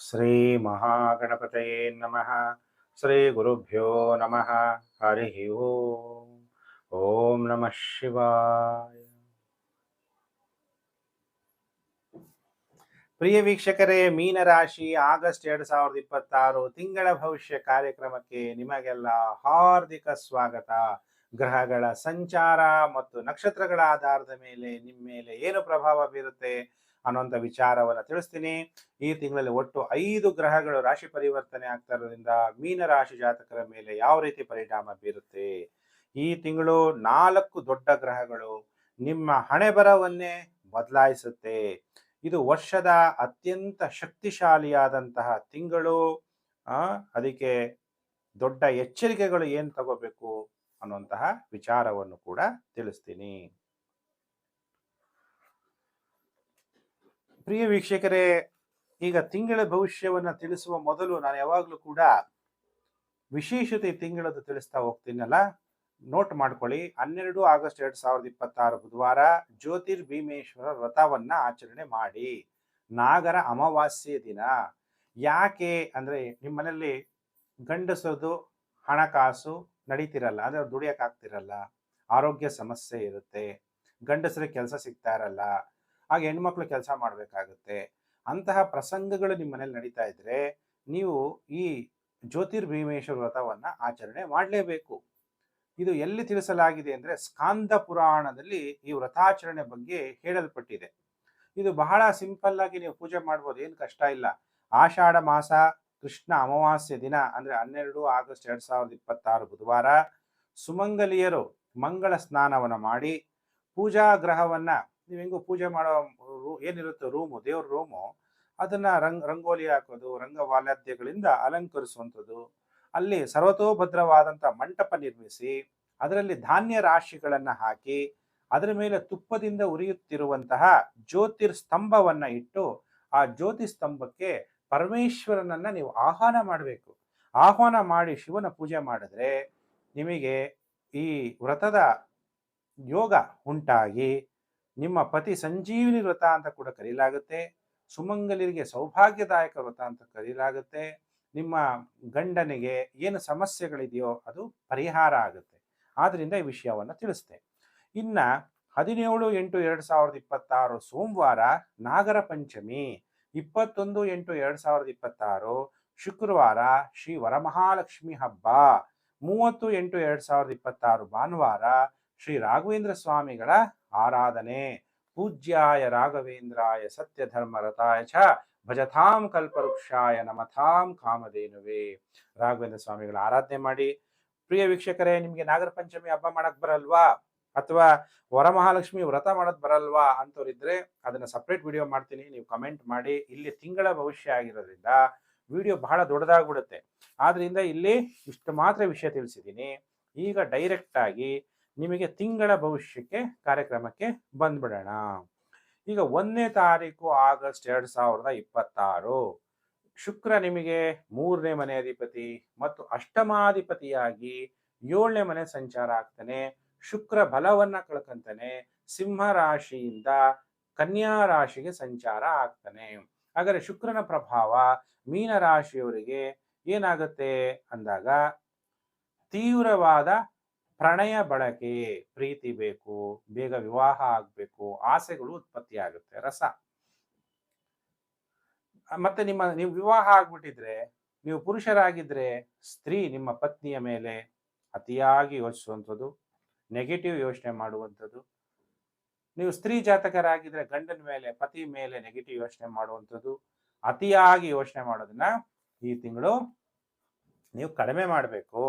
ಶ್ರೀ ಮಹಾಗಣಪತಯೇ ನಮಃ. ಶ್ರೀ ಗುರುಭ್ಯೋ ನಮಃ. ಹರಿ ಓಂ. ಓಂ ನಮಃ ಶಿವಾಯ. ಪ್ರಿಯ ವೀಕ್ಷಕರೇ, ಮೀನರಾಶಿ ಆಗಸ್ಟ್ 2026 ತಿಂಗಳ ಭವಿಷ್ಯ ಕಾರ್ಯಕ್ರಮಕ್ಕೆ ನಿಮಗೆಲ್ಲ ಹಾರ್ದಿಕ ಸ್ವಾಗತ. ಗ್ರಹಗಳ ಸಂಚಾರ ಮತ್ತು ನಕ್ಷತ್ರಗಳ ಆಧಾರದ ಮೇಲೆ ನಿಮ್ಮ ಮೇಲೆ ಏನು ಪ್ರಭಾವ ಬೀರುತ್ತೆ ಅನ್ನುವಂಥ ವಿಚಾರವನ್ನು ತಿಳಿಸ್ತೀನಿ. ಈ ತಿಂಗಳಲ್ಲಿ ಒಟ್ಟು 5 ಗ್ರಹಗಳು ರಾಶಿ ಪರಿವರ್ತನೆ ಆಗ್ತಾ ಇರೋದ್ರಿಂದ ಮೀನರಾಶಿ ಜಾತಕರ ಮೇಲೆ ಯಾವ ರೀತಿ ಪರಿಣಾಮ ಬೀರುತ್ತೆ. ಈ ತಿಂಗಳು 4 ದೊಡ್ಡ ಗ್ರಹಗಳು ನಿಮ್ಮ ಹಣೆ ಬರವನ್ನೇ ಬದಲಾಯಿಸುತ್ತೆ. ಇದು ವರ್ಷದ ಅತ್ಯಂತ ಶಕ್ತಿಶಾಲಿಯಾದಂತಹ ತಿಂಗಳು. ಅದಕ್ಕೆ ದೊಡ್ಡ ಎಚ್ಚರಿಕೆಗಳು ಏನು ತಗೋಬೇಕು ಅನ್ನುವಂತಹ ವಿಚಾರವನ್ನು ಕೂಡ ತಿಳಿಸ್ತೀನಿ. ಪ್ರಿಯ ವೀಕ್ಷಕರೇ, ಈಗ ತಿಂಗಳ ಭವಿಷ್ಯವನ್ನು ತಿಳಿಸುವ ಮೊದಲು ನಾನು ಯಾವಾಗಲೂ ಕೂಡ ವಿಶೇಷತೆ ತಿಂಗಳದ್ದು ತಿಳಿಸ್ತಾ ಹೋಗ್ತೀನಲ್ಲ, ನೋಟ್ ಮಾಡ್ಕೊಳ್ಳಿ. 12 ಆಗಸ್ಟ್ 2026 ಬುಧವಾರ ಜ್ಯೋತಿರ್ಭೀಮೇಶ್ವರ ವ್ರತವನ್ನ ಆಚರಣೆ ಮಾಡಿ. ನಾಗರ ಅಮಾವಾಸ್ಯೆ ದಿನ. ಯಾಕೆ ಅಂದ್ರೆ ನಿಮ್ಮ ಮನೆಯಲ್ಲಿ ಗಂಡಸರದು ಹಣಕಾಸು ನಡೀತಿರಲ್ಲ, ಅಂದ್ರೆ ದುಡಿಯಕ್ಕಾಗ್ತಿರಲ್ಲ, ಆರೋಗ್ಯ ಸಮಸ್ಯೆ ಇರುತ್ತೆ, ಗಂಡಸರಿಗೆ ಕೆಲಸ ಸಿಗ್ತಾ ಇರಲ್ಲ, ಆಗ ಹೆಣ್ಮಕ್ಳು ಕೆಲಸ ಮಾಡಬೇಕಾಗುತ್ತೆ. ಅಂತಹ ಪ್ರಸಂಗಗಳು ನಿಮ್ಮ ಮನೇಲಿ ನಡೀತಾ ಇದ್ರೆ ನೀವು ಈ ಜ್ಯೋತಿರ್ಭೀಮೇಶ್ವರ ವ್ರತವನ್ನ ಆಚರಣೆ ಮಾಡಲೇಬೇಕು. ಇದು ಎಲ್ಲಿ ತಿಳಿಸಲಾಗಿದೆ ಅಂದ್ರೆ ಸ್ಕಾಂದ ಪುರಾಣದಲ್ಲಿ ಈ ವ್ರತಾಚರಣೆ ಬಗ್ಗೆ ಹೇಳಲ್ಪಟ್ಟಿದೆ. ಇದು ಬಹಳ ಸಿಂಪಲ್ ಆಗಿ ನೀವು ಪೂಜೆ ಮಾಡ್ಬೋದು, ಏನು ಕಷ್ಟ ಇಲ್ಲ. ಆಷಾಢ ಮಾಸ ಕೃಷ್ಣ ಅಮಾವಾಸ್ಯೆ ದಿನ ಅಂದ್ರೆ 12 ಆಗಸ್ಟ್ 2026 ಬುಧವಾರ ಸುಮಂಗಲಿಯರು ಮಂಗಳ ಸ್ನಾನವನ್ನ ಮಾಡಿ ಪೂಜಾ ಗ್ರಹವನ್ನ, ನೀವು ಹೆಂಗು ಪೂಜೆ ಮಾಡೋ ಏನಿರುತ್ತೋ ರೂಮು, ದೇವ್ರ ರೂಮು, ಅದನ್ನ ರಂಗೋಲಿ ಹಾಕೋದು, ರಂಗವಾದ್ಯಗಳಿಂದ ಅಲಂಕರಿಸುವಂಥದ್ದು, ಅಲ್ಲಿ ಸರ್ವತೋಭದ್ರವಾದಂಥ ಮಂಟಪ ನಿರ್ಮಿಸಿ ಅದರಲ್ಲಿ ಧಾನ್ಯ ರಾಶಿಗಳನ್ನ ಹಾಕಿ ಅದರ ಮೇಲೆ ತುಪ್ಪದಿಂದ ಉರಿಯುತ್ತಿರುವಂತಹ ಜ್ಯೋತಿರ್ ಸ್ತಂಭವನ್ನ ಇಟ್ಟು ಆ ಜ್ಯೋತಿ ಸ್ತಂಭಕ್ಕೆ ಪರಮೇಶ್ವರನನ್ನ ನೀವು ಆಹ್ವಾನ ಮಾಡಬೇಕು. ಆಹ್ವಾನ ಮಾಡಿ ಶಿವನ ಪೂಜೆ ಮಾಡಿದ್ರೆ ನಿಮಗೆ ಈ ವ್ರತದ ಯೋಗ ಉಂಟಾಗಿ ನಿಮ್ಮ ಪತಿ ಸಂಜೀವಿನಿ ವ್ರತ ಅಂತ ಕೂಡ ಕರೆಯಲಾಗುತ್ತೆ. ಸುಮಂಗಲಿಯರಿಗೆ ಸೌಭಾಗ್ಯದಾಯಕ ವ್ರತ ಅಂತ ಕರೆಯಲಾಗುತ್ತೆ. ನಿಮ್ಮ ಗಂಡನಿಗೆ ಏನು ಸಮಸ್ಯೆಗಳಿದೆಯೋ ಅದು ಪರಿಹಾರ ಆಗುತ್ತೆ. ಆದ್ರಿಂದ ಈ ವಿಷಯವನ್ನು ತಿಳಿಸ್ತೆ. ಇನ್ನ 17/8/2026 ಸೋಮವಾರ ನಾಗರ ಪಂಚಮಿ, 21/8/2026 ಶುಕ್ರವಾರ ಶ್ರೀ ವರಮಹಾಲಕ್ಷ್ಮಿ ಹಬ್ಬ, 30/8/2026 ಭಾನುವಾರ ಶ್ರೀ ರಾಘವೇಂದ್ರ ಸ್ವಾಮಿಗಳ ಆರಾಧನೆ. ಪೂಜ್ಯಾಯ ರಾಘವೇಂದ್ರಾಯ ಸತ್ಯಧರ್ಮ ರಥಾಯ ಚ ಭಜತಾಂ ಕಲ್ಪವೃಕ್ಷಾಯ ನಮತಾಂ ಕಾಮಧೇನುವೆ. ರಾಘವೇಂದ್ರ ಸ್ವಾಮಿಗಳ ಆರಾಧನೆ ಮಾಡಿ. ಪ್ರಿಯ ವೀಕ್ಷಕರೇ, ನಿಮ್ಗೆ ನಾಗರ ಪಂಚಮಿ ಹಬ್ಬ ಮಾಡಕ್ ಬರಲ್ವಾ ಅಥವಾ ವರಮಹಾಲಕ್ಷ್ಮಿ ವ್ರತ ಮಾಡಕ್ ಬರಲ್ವಾ ಅಂತವ್ರಿದ್ರೆ ಅದನ್ನ ಸಪ್ರೇಟ್ ವಿಡಿಯೋ ಮಾಡ್ತೀನಿ, ನೀವು ಕಮೆಂಟ್ ಮಾಡಿ. ಇಲ್ಲಿ ತಿಂಗಳ ಭವಿಷ್ಯ ಆಗಿರೋದ್ರಿಂದ ವಿಡಿಯೋ ಬಹಳ ದೊಡ್ಡದಾಗ್ಬಿಡುತ್ತೆ. ಆದ್ರಿಂದ ಇಲ್ಲಿ ಇಷ್ಟು ಮಾತ್ರ ವಿಷಯ ತಿಳಿಸಿದ್ದೀನಿ. ಈಗ ಡೈರೆಕ್ಟ್ ಆಗಿ ನಿಮಗೆ ತಿಂಗಳ ಭವಿಷ್ಯಕ್ಕೆ ಕಾರ್ಯಕ್ರಮಕ್ಕೆ ಬಂದ್ಬಿಡೋಣ. ಈಗ 1ನೇ ತಾರೀಕು ಆಗಸ್ಟ್ 2026 ಶುಕ್ರ ನಿಮಗೆ 3ನೇ ಮನೆ ಅಧಿಪತಿ ಮತ್ತು ಅಷ್ಟಮಾಧಿಪತಿಯಾಗಿ 7ನೇ ಮನೆ ಸಂಚಾರ ಆಗ್ತಾನೆ. ಶುಕ್ರ ಬಲವನ್ನ ಕಳ್ಕಂತಾನೆ. ಸಿಂಹ ರಾಶಿಯಿಂದ ಕನ್ಯಾ ರಾಶಿಗೆ ಸಂಚಾರ ಆಗ್ತಾನೆ. ಹಾಗಾದ್ರೆ ಶುಕ್ರನ ಪ್ರಭಾವ ಮೀನ ರಾಶಿಯವರಿಗೆ ಏನಾಗುತ್ತೆ ಅಂದಾಗ ತೀವ್ರವಾದ ಪ್ರಣಯ ಬಳಕೆ, ಪ್ರೀತಿ ಬೇಕು, ಬೇಗ ವಿವಾಹ ಆಗ್ಬೇಕು, ಆಸೆಗಳು ಉತ್ಪತ್ತಿ ಆಗುತ್ತೆ, ರಸ. ಮತ್ತೆ ನೀವು ವಿವಾಹ ಆಗ್ಬಿಟ್ಟಿದ್ರೆ, ನೀವು ಪುರುಷರಾಗಿದ್ರೆ ಸ್ತ್ರೀ ನಿಮ್ಮ ಪತ್ನಿಯ ಮೇಲೆ ಅತಿಯಾಗಿ ಯೋಚಿಸುವಂಥದ್ದು, ನೆಗೆಟಿವ್ ಯೋಚನೆ ಮಾಡುವಂಥದ್ದು. ನೀವು ಸ್ತ್ರೀ ಜಾತಕರಾಗಿದ್ರೆ ಗಂಡನ ಮೇಲೆ, ಪತಿ ಮೇಲೆ ನೆಗೆಟಿವ್ ಯೋಚನೆ ಮಾಡುವಂಥದ್ದು, ಅತಿಯಾಗಿ ಯೋಚನೆ ಮಾಡೋದನ್ನ ಈ ತಿಂಗಳು ನೀವು ಕಡಿಮೆ ಮಾಡಬೇಕು.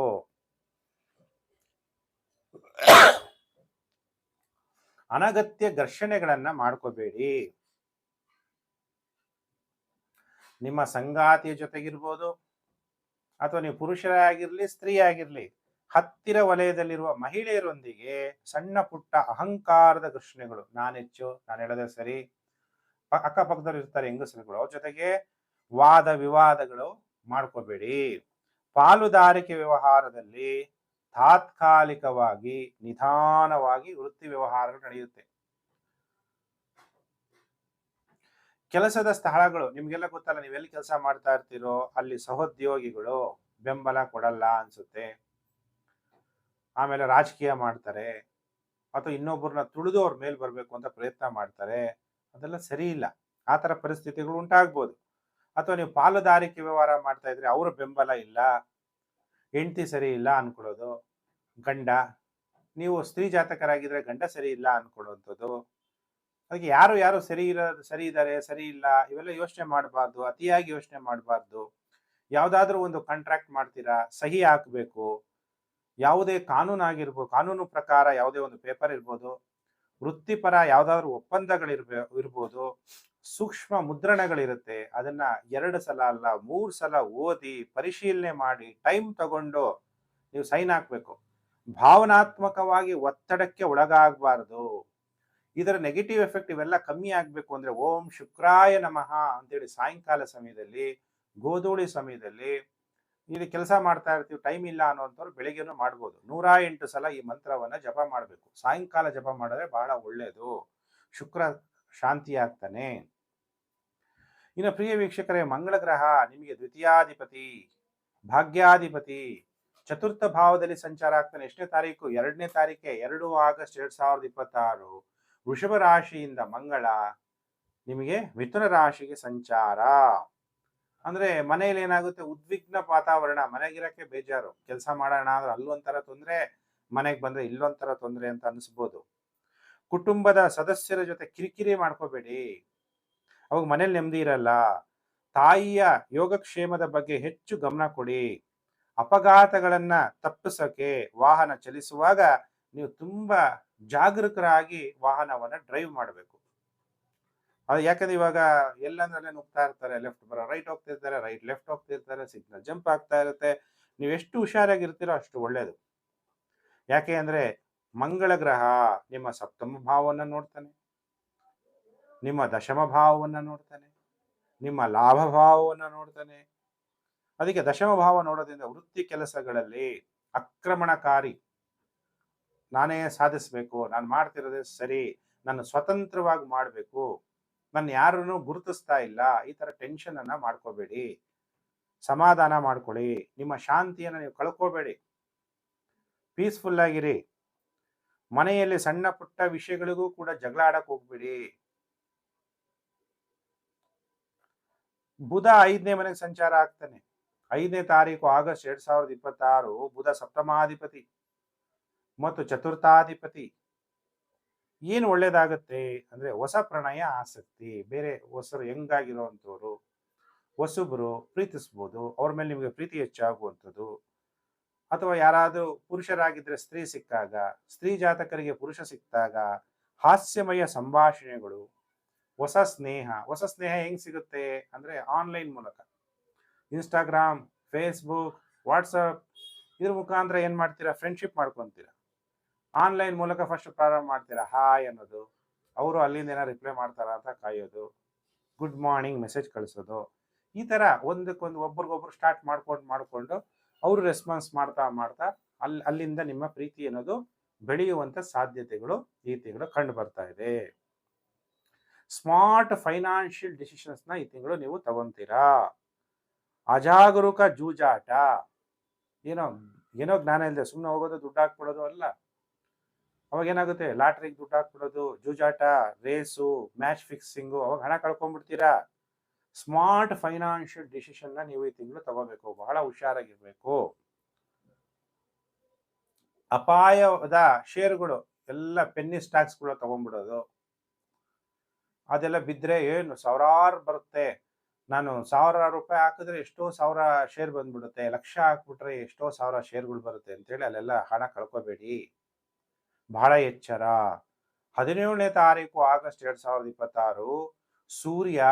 ಅನಗತ್ಯ ಘರ್ಷಣೆಗಳನ್ನ ಮಾಡ್ಕೋಬೇಡಿ. ನಿಮ್ಮ ಸಂಗಾತಿಯ ಜೊತೆಗಿರ್ಬೋದು ಅಥವಾ ನೀವು ಪುರುಷರೇ ಆಗಿರ್ಲಿ, ಸ್ತ್ರೀ ಆಗಿರ್ಲಿ, ಹತ್ತಿರ ವಲಯದಲ್ಲಿರುವ ಮಹಿಳೆಯರೊಂದಿಗೆ ಸಣ್ಣ ಪುಟ್ಟ ಅಹಂಕಾರದ ಘರ್ಷಣೆಗಳು, ನಾನೆಚ್ಚು, ನಾನು ಹೇಳೋದೇ ಸರಿ, ಅಕ್ಕಪಕ್ಕದವ್ರು ಇರ್ತಾರೆ ಹೆಂಗಸರುಗಳು, ಅವ್ರ ಜೊತೆಗೆ ವಾದ ವಿವಾದಗಳು ಮಾಡ್ಕೋಬೇಡಿ. ಪಾಲುದಾರಿಕೆ ವ್ಯವಹಾರದಲ್ಲಿ ತಾತ್ಕಾಲಿಕವಾಗಿ ನಿಧಾನವಾಗಿ ವೃತ್ತಿ ವ್ಯವಹಾರಗಳು ನಡೆಯುತ್ತೆ. ಕೆಲಸದ ಸ್ಥಳಗಳು ನಿಮ್ಗೆಲ್ಲ ಗೊತ್ತಲ್ಲ, ನೀವೆಲ್ಲಿ ಕೆಲಸ ಮಾಡ್ತಾ ಇರ್ತೀರೋ ಅಲ್ಲಿ ಸಹೋದ್ಯೋಗಿಗಳು ಬೆಂಬಲ ಕೊಡಲ್ಲ ಅನ್ಸುತ್ತೆ. ಆಮೇಲೆ ರಾಜಕೀಯ ಮಾಡ್ತಾರೆ, ಅಥವಾ ಇನ್ನೊಬ್ಬರನ್ನ ತುಳಿದು ಅವ್ರ ಮೇಲೆ ಬರಬೇಕು ಅಂತ ಪ್ರಯತ್ನ ಮಾಡ್ತಾರೆ. ಅದೆಲ್ಲ ಸರಿ ಇಲ್ಲ. ಆ ಥರ ಪರಿಸ್ಥಿತಿಗಳು ಉಂಟಾಗ್ಬೋದು. ಅಥವಾ ನೀವು ಪಾಲುದಾರಿಕೆ ವ್ಯವಹಾರ ಮಾಡ್ತಾ ಇದ್ರೆ ಅವರ ಬೆಂಬಲ ಇಲ್ಲ, ಹೆಂಡತಿ ಸರಿ ಇಲ್ಲ ಅನ್ಕೊಳ್ಳೋದು, ಗಂಡ. ನೀವು ಸ್ತ್ರೀ ಜಾತಕರಾಗಿದ್ರೆ ಗಂಡ ಸರಿ ಇಲ್ಲ ಅನ್ಕೊಳ್ಳುವಂಥದ್ದು. ಅದಕ್ಕೆ ಯಾರು ಯಾರು ಸರಿ ಇದ್ದಾರೆ ಸರಿ ಇಲ್ಲ ಇವೆಲ್ಲ ಯೋಚನೆ ಮಾಡಬಾರ್ದು, ಅತಿಯಾಗಿ ಯೋಚನೆ ಮಾಡಬಾರ್ದು. ಯಾವುದಾದ್ರೂ ಒಂದು ಕಾಂಟ್ರಾಕ್ಟ್ ಮಾಡ್ತೀರಾ, ಸಹಿ ಹಾಕಬೇಕು. ಯಾವುದೇ ಕಾನೂನಾಗಿರ್ಬೋದು, ಕಾನೂನು ಪ್ರಕಾರ ಯಾವುದೇ ಒಂದು ಪೇಪರ್ ಇರ್ಬೋದು, ವೃತ್ತಿಪರ ಯಾವುದಾದ್ರೂ ಇರ್ಬೋದು, ಸೂಕ್ಷ್ಮ ಮುದ್ರಣಗಳಿರುತ್ತೆ. ಅದನ್ನ 2 ಸಲ ಅಲ್ಲ 3 ಸಲ ಓದಿ ಪರಿಶೀಲನೆ ಮಾಡಿ ಟೈಮ್ ತಗೊಂಡು ನೀವು ಸೈನ್ ಹಾಕ್ಬೇಕು. ಭಾವನಾತ್ಮಕವಾಗಿ ಒತ್ತಡಕ್ಕೆ ಒಳಗಾಗಬಾರದು. ಇದರ ನೆಗೆಟಿವ್ ಎಫೆಕ್ಟ್ ಇವೆಲ್ಲ ಕಮ್ಮಿ ಆಗ್ಬೇಕು ಅಂದ್ರೆ ಓಂ ಶುಕ್ರಾಯ ನಮಃ ಅಂತೇಳಿ ಸಾಯಂಕಾಲ ಸಮಯದಲ್ಲಿ, ಗೋಧೂಳಿ ಸಮಯದಲ್ಲಿ, ಇಲ್ಲಿ ಕೆಲಸ ಮಾಡ್ತಾ ಇರ್ತೀವಿ ಟೈಮ್ ಇಲ್ಲ ಅನ್ನೋಂಥವ್ರು ಬೆಳಿಗ್ಗೆನೂ ಮಾಡ್ಬೋದು. 108 ಸಲ ಈ ಮಂತ್ರವನ್ನ ಜಪ ಮಾಡಬೇಕು. ಸಾಯಂಕಾಲ ಜಪ ಮಾಡಿದ್ರೆ ಬಹಳ ಒಳ್ಳೆಯದು. ಶುಕ್ರ ಶಾಂತಿ ಆಗ್ತಾನೆ. ಇನ್ನು ಪ್ರಿಯ ವೀಕ್ಷಕರೇ, ಮಂಗಳ ಗ್ರಹ ನಿಮಗೆ ದ್ವಿತೀಯಾಧಿಪತಿ, ಭಾಗ್ಯಾಧಿಪತಿ, ಚತುರ್ಥ ಭಾವದಲ್ಲಿ ಸಂಚಾರ ಆಗ್ತಾನೆ. ಎಷ್ಟನೇ ತಾರೀಕು? 2ನೇ ತಾರೀಕೆ 2 ಆಗಸ್ಟ್ 2026 ವೃಷಭ ರಾಶಿಯಿಂದ ಮಂಗಳ ನಿಮಗೆ ಮಿಥುನ ರಾಶಿಗೆ ಸಂಚಾರ. ಅಂದ್ರೆ ಮನೆಯಲ್ಲಿ ಏನಾಗುತ್ತೆ, ಉದ್ವಿಗ್ನ ವಾತಾವರಣ, ಮನೆಗಿರಕ್ಕೆ ಬೇಜಾರು. ಕೆಲಸ ಮಾಡೋಣ ಅಂದ್ರೆ ಅಲ್ಲೊಂಥರ ತೊಂದರೆ, ಮನೆಗೆ ಬಂದ್ರೆ ಇಲ್ಲೊಂಥರ ತೊಂದರೆ ಅಂತ ಅನಿಸ್ಬೋದು. ಕುಟುಂಬದ ಸದಸ್ಯರ ಜೊತೆ ಕಿರಿಕಿರಿ ಮಾಡ್ಕೋಬೇಡಿ, ಅವಾಗ ಮನೇಲಿ ನೆಮ್ಮದಿ ಇರಲ್ಲ. ತಾಯಿಯ ಯೋಗಕ್ಷೇಮದ ಬಗ್ಗೆ ಹೆಚ್ಚು ಗಮನ ಕೊಡಿ. ಅಪಘಾತಗಳನ್ನ ತಪ್ಪಿಸೋಕೆ ವಾಹನ ಚಲಿಸುವಾಗ ನೀವು ತುಂಬಾ ಜಾಗರೂಕರಾಗಿ ವಾಹನವನ್ನ ಡ್ರೈವ್ ಮಾಡಬೇಕು. ಅದು ಯಾಕಂದ್ರೆ ಇವಾಗ ಎಲ್ಲಂದ್ರಲ್ಲೇ ನುಗ್ತಾ ಇರ್ತಾರೆ, ಲೆಫ್ಟ್ ಬರೋ ರೈಟ್ ಹೋಗ್ತಿರ್ತಾರೆ, ರೈಟ್ ಲೆಫ್ಟ್ ಹೋಗ್ತಿರ್ತಾರೆ, ಸಿಗ್ನಲ್ ಜಂಪ್ ಆಗ್ತಾ ಇರುತ್ತೆ. ನೀವು ಎಷ್ಟು ಹುಷಾರಾಗಿರ್ತೀರೋ ಅಷ್ಟು ಒಳ್ಳೇದು. ಯಾಕೆ ಅಂದ್ರೆ ಮಂಗಳ ಗ್ರಹ ನಿಮ್ಮ ಸಪ್ತಮ ಭಾವವನ್ನ ನೋಡ್ತಾನೆ, ನಿಮ್ಮ ದಶಮ ಭಾವವನ್ನ ನೋಡ್ತಾನೆ, ನಿಮ್ಮ ಲಾಭ ಭಾವವನ್ನ ನೋಡ್ತಾನೆ. ಅದಕ್ಕೆ ದಶಮ ಭಾವ ನೋಡೋದ್ರಿಂದ ವೃತ್ತಿ ಕೆಲಸಗಳಲ್ಲಿ ಆಕ್ರಮಣಕಾರಿ, ನಾನೇ ಸಾಧಿಸ್ಬೇಕು, ನಾನು ಮಾಡ್ತಿರೋದೇ ಸರಿ, ನಾನು ಸ್ವತಂತ್ರವಾಗಿ ಮಾಡಬೇಕು, ನಾನು ಯಾರನ್ನು ಗುರುತಿಸ್ತಾ ಇಲ್ಲ, ಈ ತರ ಟೆನ್ಷನ್ ಅನ್ನ ಮಾಡ್ಕೋಬೇಡಿ. ಸಮಾಧಾನ ಮಾಡ್ಕೊಳ್ಳಿ. ನಿಮ್ಮ ಶಾಂತಿಯನ್ನು ನೀವು ಕಳ್ಕೋಬೇಡಿ. ಪೀಸ್ಫುಲ್ ಆಗಿರಿ. ಮನೆಯಲ್ಲಿ ಸಣ್ಣ ಪುಟ್ಟ ವಿಷಯಗಳಿಗೂ ಕೂಡ ಜಗಳ ಆಡಕ್ ಹೋಗ್ಬೇಡಿ. ಬುಧ 5ನೇ ಮನೆಗೆ ಸಂಚಾರ ಆಗ್ತಾನೆ. 5ನೇ ತಾರೀಕು ಆಗಸ್ಟ್ 2026 ಬುಧ ಸಪ್ತಮಾಧಿಪತಿ ಮತ್ತು ಚತುರ್ಥಾಧಿಪತಿ. ಏನು ಒಳ್ಳೇದಾಗತ್ತೆ ಅಂದ್ರೆ ಹೊಸ ಪ್ರಣಯ ಆಸಕ್ತಿ, ಬೇರೆ ಹೊಸರು ಹೆಂಗಾಗಿರುವಂಥವ್ರು ಹೊಸಬ್ರು ಪ್ರೀತಿಸ್ಬೋದು, ಅವ್ರ ಮೇಲೆ ನಿಮಗೆ ಪ್ರೀತಿ ಹೆಚ್ಚಾಗುವಂಥದ್ದು. ಅಥವಾ ಯಾರಾದರೂ ಪುರುಷರಾಗಿದ್ರೆ ಸ್ತ್ರೀ ಸಿಕ್ಕಾಗ, ಸ್ತ್ರೀ ಜಾತಕರಿಗೆ ಪುರುಷ ಸಿಕ್ಕಾಗ ಹಾಸ್ಯಮಯ ಸಂಭಾಷಣೆಗಳು, ಹೊಸ ಸ್ನೇಹ ಹೆಂಗ್ ಸಿಗುತ್ತೆ ಅಂದ್ರೆ ಆನ್ಲೈನ್ ಮೂಲಕ, ಇನ್ಸ್ಟಾಗ್ರಾಮ್, ಫೇಸ್ಬುಕ್, ವಾಟ್ಸಪ್ ಇದ್ರ ಮುಖಾಂತರ ಏನ್ ಮಾಡ್ತೀರಾ, ಫ್ರೆಂಡ್ಶಿಪ್ ಮಾಡ್ಕೊಂತೀರಾ. ಆನ್ಲೈನ್ ಮೂಲಕ ಫಸ್ಟ್ ಪ್ರಾರಂಭ ಮಾಡ್ತೀರಾ, ಹಾಯ್ ಅನ್ನೋದು, ಅವರು ಅಲ್ಲಿಂದ ಏನೋ ರಿಪ್ಲೈ ಮಾಡ್ತಾರ ಅಂತ ಕಾಯೋದು, ಗುಡ್ ಮಾರ್ನಿಂಗ್ ಮೆಸೇಜ್ ಕಳಿಸೋದು. ಈ ತರ ಒಂದಕ್ಕೊಂದು ಒಬ್ರಿಗೊಬ್ರು ಸ್ಟಾರ್ಟ್ ಮಾಡ್ಕೊಂಡು ಅವರು ರೆಸ್ಪಾನ್ಸ್ ಮಾಡ್ತಾ ಅಲ್ಲಿಂದ ನಿಮ್ಮ ಪ್ರೀತಿ ಅನ್ನೋದು ಬೆಳೆಯುವಂತ ಸಾಧ್ಯತೆಗಳು ಈ ತಿಂಗಳು ಕಂಡು ಬರ್ತಾ ಇದೆ. ಸ್ಮಾರ್ಟ್ ಫೈನಾನ್ಷಿಯಲ್ ಡಿಸಿಷನ್ಸ್ ನ ಈ ತಿಂಗಳು ನೀವು ತಗೊಂತೀರಾ. ಅಜಾಗರೂಕ ಜೂಜಾಟ, ಏನೋ ಜ್ಞಾನ ಇಲ್ಲದೆ ಸುಮ್ಮನೆ ಹೋಗೋದು, ದುಡ್ಡು ಹಾಕ್ಬಿಡೋದು ಅಲ್ಲ. ಅವಾಗ ಏನಾಗುತ್ತೆ, ಲಾಟ್ರಿಗೆ ದುಡ್ಡು ಹಾಕ್ಬಿಡೋದು, ಜೂಜಾಟ, ರೇಸು, ಮ್ಯಾಚ್ ಫಿಕ್ಸಿಂಗು, ಅವಾಗ ಹಣ ಕಳ್ಕೊಂಡ್ಬಿಡ್ತೀರಾ. ಸ್ಮಾರ್ಟ್ ಫೈನಾನ್ಷಿಯಲ್ ಡಿಸಿಷನ್ ನ ನೀವು ಈ ತಿಂಗಳು ತಗೋಬೇಕು. ಬಹಳ ಹುಷಾರಾಗಿರ್ಬೇಕು. ಅಪಾಯದ ಶೇರುಗಳು ಎಲ್ಲ ಪೆನ್ನಿ ಸ್ಟಾಕ್ಸ್ಗಳು ತಗೊಂಡ್ಬಿಡೋದು, ಅದೆಲ್ಲ ಬಿದ್ರೆ ಏನು ಸಾವಿರಾರು ಬರುತ್ತೆ. ನಾನು 1000 ರೂಪಾಯಿ ಹಾಕಿದ್ರೆ ಎಷ್ಟೋ 1000 ಶೇರ್ ಬಂದ್ಬಿಡುತ್ತೆ, ಲಕ್ಷ ಹಾಕ್ಬಿಟ್ರೆ ಎಷ್ಟೋ 1000 ಶೇರ್ಗಳು ಬರುತ್ತೆ ಅಂತೇಳಿ ಅಲ್ಲೆಲ್ಲ ಹಣ ಕಳ್ಕೊಬೇಡಿ. ಬಹಳ ಎಚ್ಚರ. 17ನೇ ತಾರೀಕು ಆಗಸ್ಟ್ 2026 ಸೂರ್ಯ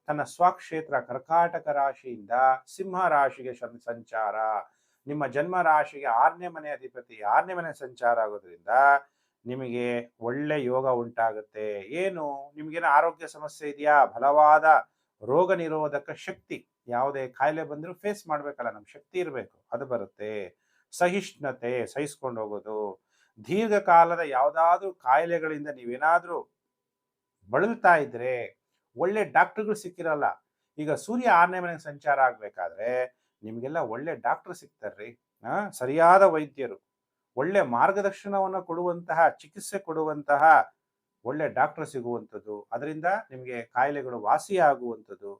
ತನ್ನ ಸ್ವಕ್ಷೇತ್ರ ಕರ್ಕಾಟಕ ರಾಶಿಯಿಂದ ಸಿಂಹ ರಾಶಿಗೆ ಸಂಚಾರ. ನಿಮ್ಮ ಜನ್ಮ ರಾಶಿಗೆ 6ನೇ ಮನೆ ಅಧಿಪತಿ 6ನೇ ಮನೆ ಸಂಚಾರ ಆಗೋದ್ರಿಂದ ನಿಮಗೆ ಒಳ್ಳೆ ಯೋಗ ಉಂಟಾಗುತ್ತೆ. ಏನು, ನಿಮ್ಗೇನೋ ಆರೋಗ್ಯ ಸಮಸ್ಯೆ ಇದೆಯಾ, ಬಲವಾದ ರೋಗ ನಿರೋಧಕ ಶಕ್ತಿ, ಯಾವುದೇ ಕಾಯಿಲೆ ಬಂದರೂ ಫೇಸ್ ಮಾಡ್ಬೇಕಲ್ಲ, ನಮ್ ಶಕ್ತಿ ಇರಬೇಕು, ಅದು ಬರುತ್ತೆ. ಸಹಿಷ್ಣುತೆ, ಸಹಿಸ್ಕೊಂಡು ಹೋಗೋದು. ದೀರ್ಘಕಾಲದ ಯಾವುದಾದ್ರೂ ಕಾಯಿಲೆಗಳಿಂದ ನೀವೇನಾದ್ರೂ ಬಳಲ್ತಾ ಇದ್ರೆ ಒಳ್ಳೆ ಡಾಕ್ಟರ್ಗಳು ಸಿಕ್ಕಿರಲ್ಲ. ಈಗ ಸೂರ್ಯ 6ನೇ ಮನೆಗೆ ಸಂಚಾರ ಆಗ್ಬೇಕಾದ್ರೆ ನಿಮ್ಗೆಲ್ಲ ಒಳ್ಳೆ ಡಾಕ್ಟರ್ ಸಿಗ್ತಾರ್ರಿ. ಸರಿಯಾದ ವೈದ್ಯರು, ಒಳ್ಳೆ ಮಾರ್ಗದರ್ಶನವನ್ನು ಕೊಡುವಂತಹ, ಚಿಕಿತ್ಸೆ ಕೊಡುವಂತಹ ಒಳ್ಳೆ ಡಾಕ್ಟರ್ ಸಿಗುವಂಥದ್ದು, ಅದರಿಂದ ನಿಮಗೆ ಕಾಯಿಲೆಗಳು ವಾಸಿಯಾಗುವಂಥದ್ದು,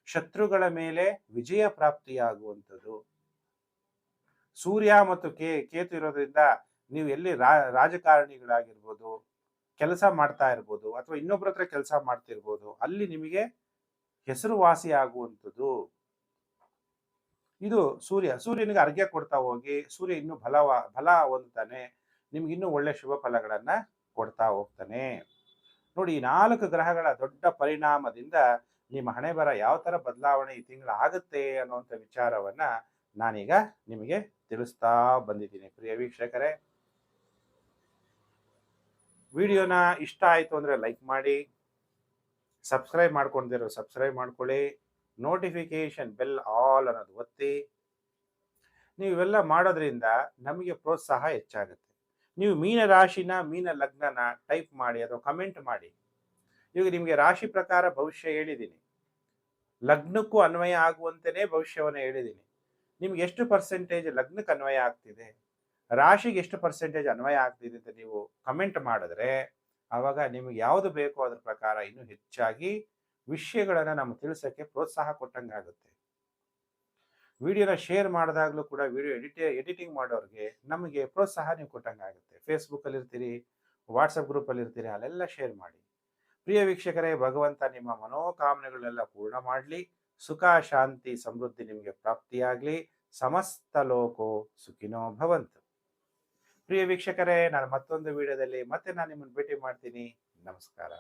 ಶತ್ರುಗಳ ಮೇಲೆ ವಿಜಯ ಪ್ರಾಪ್ತಿಯಾಗುವಂಥದ್ದು. ಸೂರ್ಯ ಮತ್ತು ಕೇತು ಇರೋದ್ರಿಂದ ನೀವು ಎಲ್ಲಿ ರಾಜಕಾರಣಿಗಳಾಗಿರ್ಬೋದು, ಕೆಲಸ ಮಾಡ್ತಾ ಇರ್ಬೋದು, ಅಥವಾ ಇನ್ನೊಬ್ಬರ ಹತ್ರ ಕೆಲಸ ಮಾಡ್ತಿರ್ಬೋದು, ಅಲ್ಲಿ ನಿಮಗೆ ಹೆಸರುವಾಸಿ ಆಗುವಂಥದ್ದು. ಇದು ಸೂರ್ಯನಿಗೆ ಅರ್ಘ್ಯ ಕೊಡ್ತಾ ಹೋಗಿ, ಸೂರ್ಯ ಇನ್ನೂ ಬಲ ಹೊಂದುತ್ತಾನೆ, ನಿಮ್ಗೆ ಇನ್ನೂ ಒಳ್ಳೆ ಶುಭ ಫಲಗಳನ್ನ ಕೊಡ್ತಾ ಹೋಗ್ತಾನೆ. ನೋಡಿ, ಈ 4 ಗ್ರಹಗಳ ದೊಡ್ಡ ಪರಿಣಾಮದಿಂದ ನಿಮ್ಮ ಹಣೆ ಬರ ಯಾವ ತರ ಬದಲಾವಣೆ ಈ ತಿಂಗಳು ಆಗುತ್ತೆ ಅನ್ನುವಂಥ ವಿಚಾರವನ್ನ ನಾನೀಗ ನಿಮಗೆ ತಿಳಿಸ್ತಾ ಬಂದಿದ್ದೀನಿ. ಪ್ರಿಯ ವೀಕ್ಷಕರೇ, ವಿಡಿಯೋನ ಇಷ್ಟ ಆಯ್ತು ಅಂದ್ರೆ ಲೈಕ್ ಮಾಡಿ, ಸಬ್ಸ್ಕ್ರೈಬ್ ಮಾಡ್ಕೊಂಡಿರೋ ಸಬ್ಸ್ಕ್ರೈಬ್ ಮಾಡ್ಕೊಳ್ಳಿ, ನೋಟಿಫಿಕೇಶನ್ ಬೆಲ್ ಆಲ್ ಅನ್ನೋದು ಒತ್ತಿ. ನೀವು ಇವೆಲ್ಲ ಮಾಡೋದ್ರಿಂದ ನಮಗೆ ಪ್ರೋತ್ಸಾಹ ಹೆಚ್ಚಾಗುತ್ತೆ. ನೀವು ಮೀನ ರಾಶಿನ, ಮೀನ ಲಗ್ನನ ಟೈಪ್ ಮಾಡಿ ಅಥವಾ ಕಮೆಂಟ್ ಮಾಡಿ. ಇವಾಗ ನಿಮಗೆ ರಾಶಿ ಪ್ರಕಾರ ಭವಿಷ್ಯ ಹೇಳಿದ್ದೀನಿ, ಲಗ್ನಕ್ಕೂ ಅನ್ವಯ ಆಗುವಂತೆಯೇ ಭವಿಷ್ಯವನ್ನು ಹೇಳಿದ್ದೀನಿ. ನಿಮ್ಗೆ ಎಷ್ಟು ಪರ್ಸೆಂಟೇಜ್ ಲಗ್ನಕ್ಕೆ ಅನ್ವಯ ಆಗ್ತಿದೆ, ರಾಶಿಗೆ ಎಷ್ಟು ಪರ್ಸೆಂಟೇಜ್ ಅನ್ವಯ ಆಗ್ತಿದೆ ಅಂತ ನೀವು ಕಮೆಂಟ್ ಮಾಡಿದ್ರೆ, ಆವಾಗ ನಿಮ್ಗೆ ಯಾವುದು ಬೇಕೋ ಅದ್ರ ಪ್ರಕಾರ ಇನ್ನೂ ಹೆಚ್ಚಾಗಿ ವಿಷಯಗಳನ್ನ ನಮ್ಗೆ ತಿಳಿಸೋಕ್ಕೆ ಪ್ರೋತ್ಸಾಹ ಕೊಟ್ಟಂಗಾಗುತ್ತೆ. ವಿಡಿಯೋನ ಶೇರ್ ಮಾಡಿದಾಗಲೂ ಕೂಡ ವಿಡಿಯೋ ಎಡಿಟಿಂಗ್ ಮಾಡೋರಿಗೆ ನಮಗೆ ಪ್ರೋತ್ಸಾಹ ನೀವು ಕೊಟ್ಟಂಗಾಗುತ್ತೆ. ಫೇಸ್ಬುಕ್ಕಲ್ಲಿ ಇರ್ತೀರಿ, ವಾಟ್ಸಪ್ ಗ್ರೂಪಲ್ಲಿ ಇರ್ತೀರಿ, ಅಲ್ಲೆಲ್ಲ ಶೇರ್ ಮಾಡಿ. ಪ್ರಿಯ ವೀಕ್ಷಕರೇ, ಭಗವಂತ ನಿಮ್ಮ ಮನೋಕಾಮನೆಗಳನ್ನೆಲ್ಲ ಪೂರ್ಣ ಮಾಡಲಿ, ಸುಖ ಶಾಂತಿ ಸಮೃದ್ಧಿ ನಿಮಗೆ ಪ್ರಾಪ್ತಿಯಾಗಲಿ. ಸಮಸ್ತ ಲೋಕೋ ಸುಖಿನೋ ಭವಂತು. ಪ್ರಿಯ ವೀಕ್ಷಕರೇ, ನಾನು ಮತ್ತೊಂದು ವಿಡಿಯೋದಲ್ಲಿ ಮತ್ತೆ ನಾನು ನಿಮ್ಮನ್ನು ಭೇಟಿ ಮಾಡ್ತೀನಿ. ನಮಸ್ಕಾರ.